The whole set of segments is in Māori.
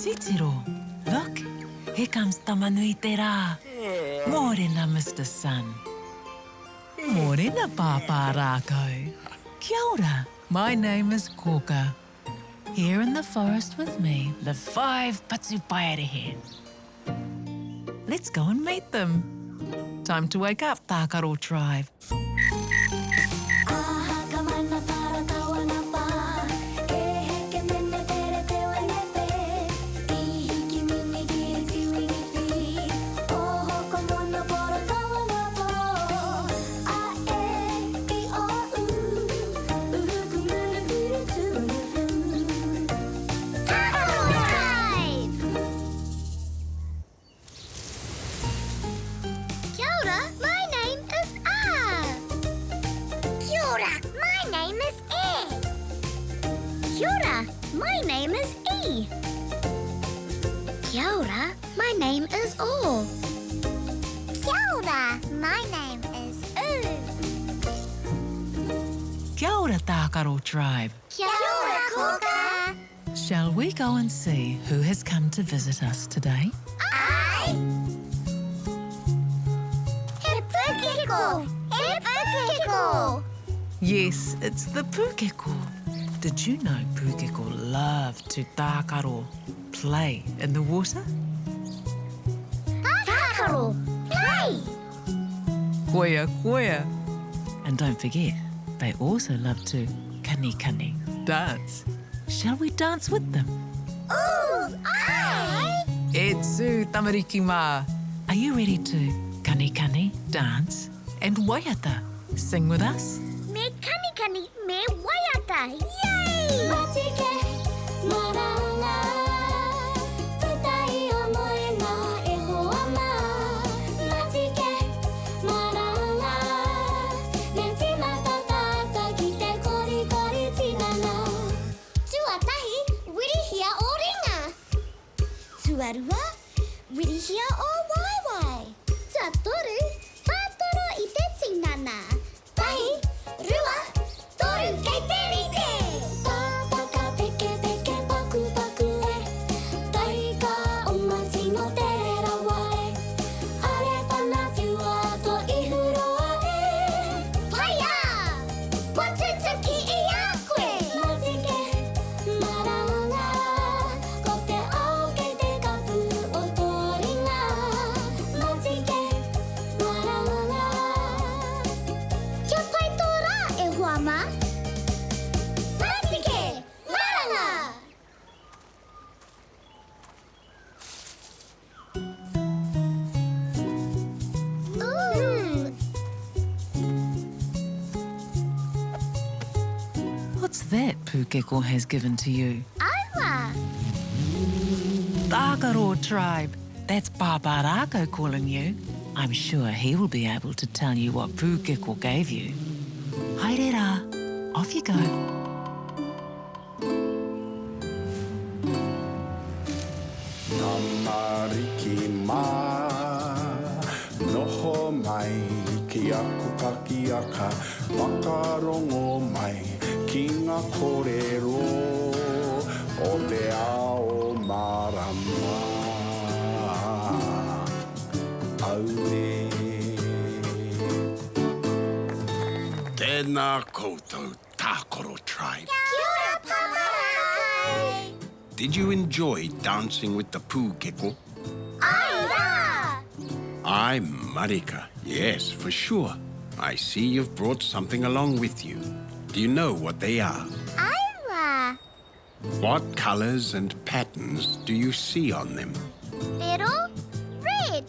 Titiro, look, here comes Tamanui Te Rā. Morena, Mr. Sun. Morena, Papa Rākau. Kia ora, my name is Koka. Here in the forest with me live 5 Patupaerehe. Let's go and meet them. Time to wake up, Tākaro tribe. My name is E. Kia ora, my name is O. Kia ora, my name is U. Kia ora, Tākaro tribe. Kia ora, Koka. Shall we go and see who has come to visit us today? Aye! He Pukeko! He Pukeko! Yes, it's the Pukeko. Did you know Pukeko love to tākaro, play in the water? Tākaro, play! Koia, koia. And don't forget, they also love to kani, dance. Shall we dance with them? Ooh, aye! Etsu tamariki mā. Are you ready to kani, dance, and waiata, sing with us? Me kani, me waiata, yay! Matike, maranga, tutai omoe na e hoa ma. Matike, maranga, me tina tatata ki te kori tinana. Tuatahi, wirihia o ringa. Tuarua, wirihia o waiwai. Tuatoru, whātoro i te tinana. Tahi, rua, toru kei te rite. Tāpaka peke paku e. Tahi ka o mati no te rera wae. Are whana whiua to ihuroa e. Paia! Watutuki i a koe. Matike, maranga. Ko te ao kei te kapu o tō ringa. Matike, maranga. Kia pai tō rā e hua ma? Matike, maranga! Ooh! What's that Pukeko has given to you? Aua! Tākaro tribe. That's Papa Rākau calling you. I'm sure he will be able to tell you what Pukeko gave you. Haere rā, off you go. Tamariki mā, noho mai, ki aku kakiaka, wakarongo mai, ki ngā kōrero, o te ao marama. Aue. Tēnā koutou, Tākaro tribe. Kia ora, Papa Rākau! Did you enjoy dancing with the Pukeko? Ai rā! I'm Marika. Yes, for sure. I see you've brought something along with you. Do you know what they are? Ai rā! What colors and patterns do you see on them? Pero, red.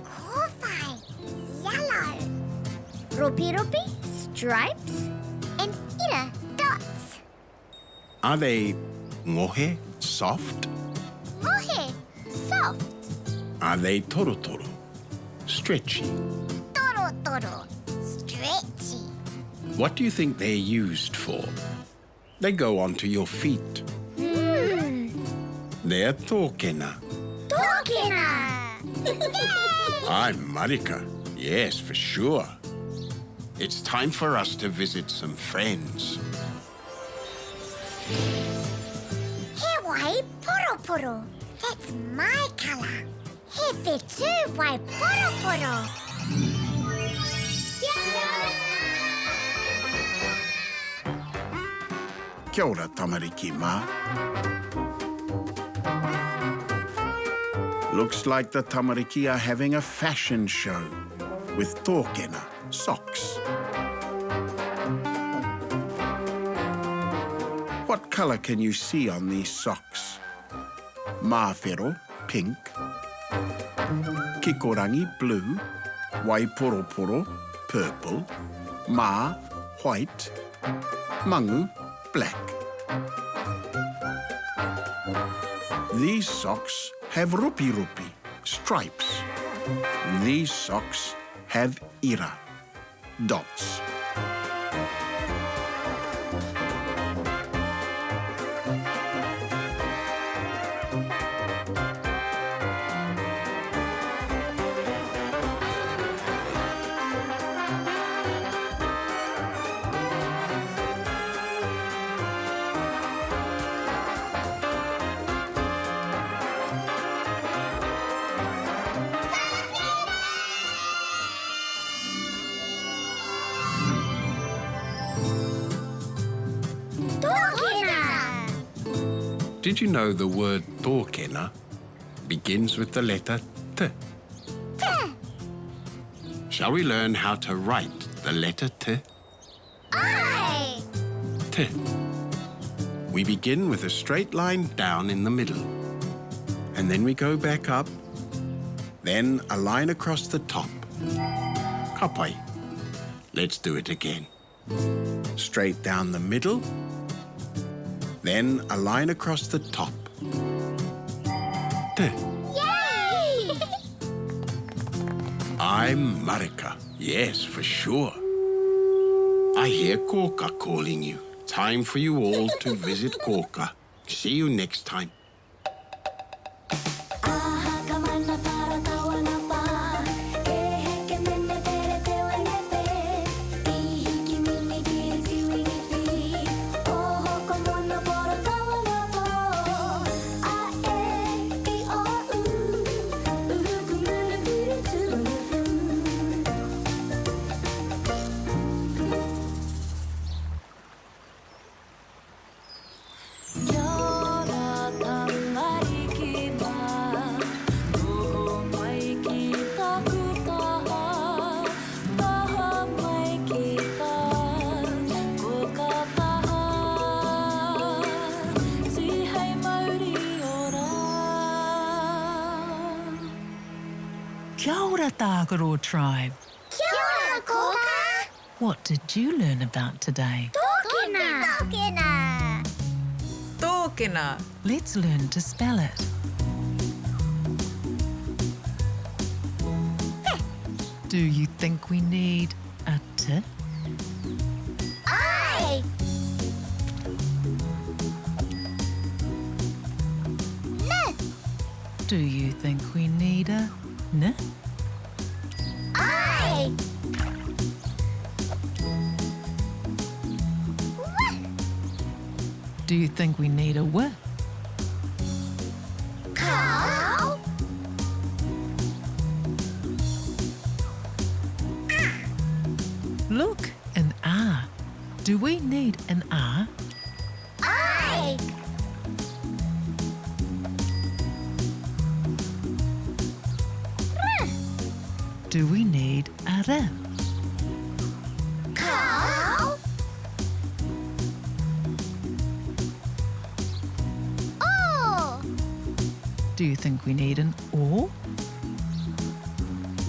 Kōwhai, yellow. Ropi, stripes. And ira, dots. Are they ngohe, soft? Mohe, soft. Are they torotoro, stretchy? Toro, stretchy. What do you think they're used for? They go onto your feet. They're tōkena. Tōkena! Yay! I'm Marika. Yes, for sure. It's time for us to visit some friends. He wai, poro Poroporo. That's my colour. He whetū wai Poroporo. Kia ora, tamariki mā. Looks like the tamariki are having a fashion show with tōkena, socks. What colour can you see on these socks? Mawhero, pink. Kikorangi, blue. Waiporoporo, purple. Mā, white. Mangu, black. These socks have rupi-rupi, stripes. These socks have ira, dots. Did you know the word tōkena begins with the letter T? Shall we learn how to write the letter T? Aye. T. We begin with a straight line down in the middle. And then we go back up. Then a line across the top. Kapai. Let's do it again. Straight down the middle. Then a line across the top. T. Yay! I'm Marika. Yes, for sure. I hear Koka calling you. Time for you all to visit Koka. See you next time. Kia ora, Tākaro tribe. Kia ora, Koka. What did you learn about today? Tōkena. Tōkena. Tōkena. Let's learn to spell it. Do you think we need a T? Aye. N. Do you think we need a N? Aye. Do you think we need a W? Cow. Look, an R. Do we need an R? Aye. Do we need a R? Cow. Oh. Do you think we need an O?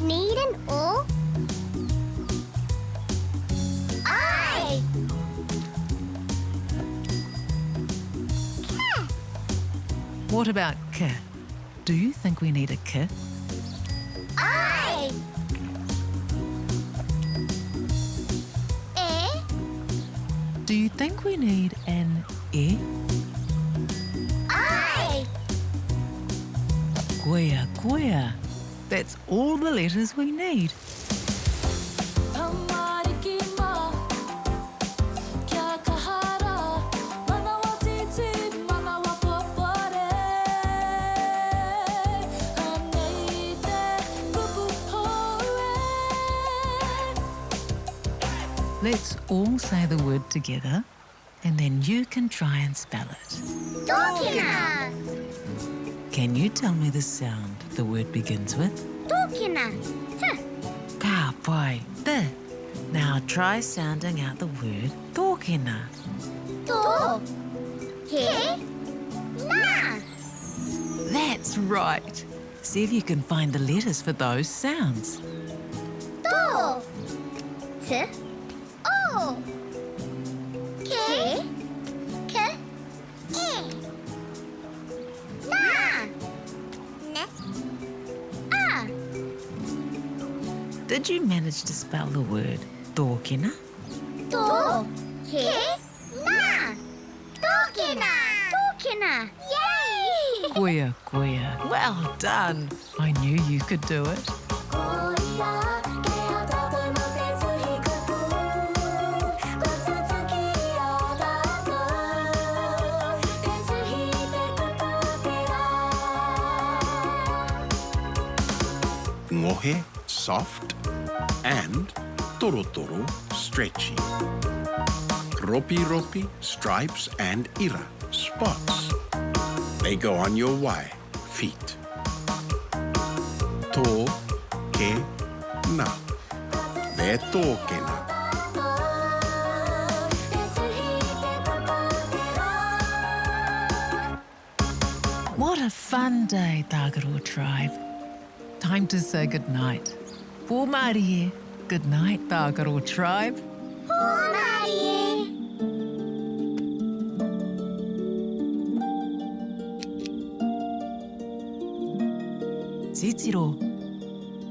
Need an O? Aye. K. What about K? Do you think we need a K? Aye. E. Do you think we need an E? Aye. Goya, goya. That's all the letters we need. Let's all say the word together, and then you can try and spell it. Tōkina. Can you tell me the sound the word begins with? Tōkina. Ka pai, te. Now try sounding out the word tōkina. Tō. He. Na. That's right. See if you can find the letters for those sounds. Tō. T. O. Ke. Ke. E. Na. Ne. A. Did you manage to spell the word tōkina? Tō. He. Na. Tōkina. Tōkina. Yay! Koia, koia. Well done. I knew you could do it. Ngohe, soft, and torotoro, stretchy. Ropi ropi, stripes, and ira, spots. They go on your wai, feet. Tō, ke, na. They're tōkena. What a fun day, Tākaro tribe. Time to say goodnight. Pōmarie. Good night, Tākaro tribe. Pōmarie. Titiro,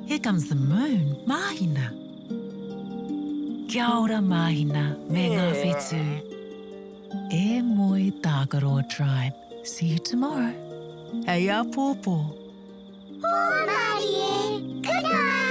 here comes the moon, Mahina. Kia ora, Mahina, me ngā whetū. E moi, Tākaro tribe. See you tomorrow. Hei a pōpō. Pōmarie. Good night.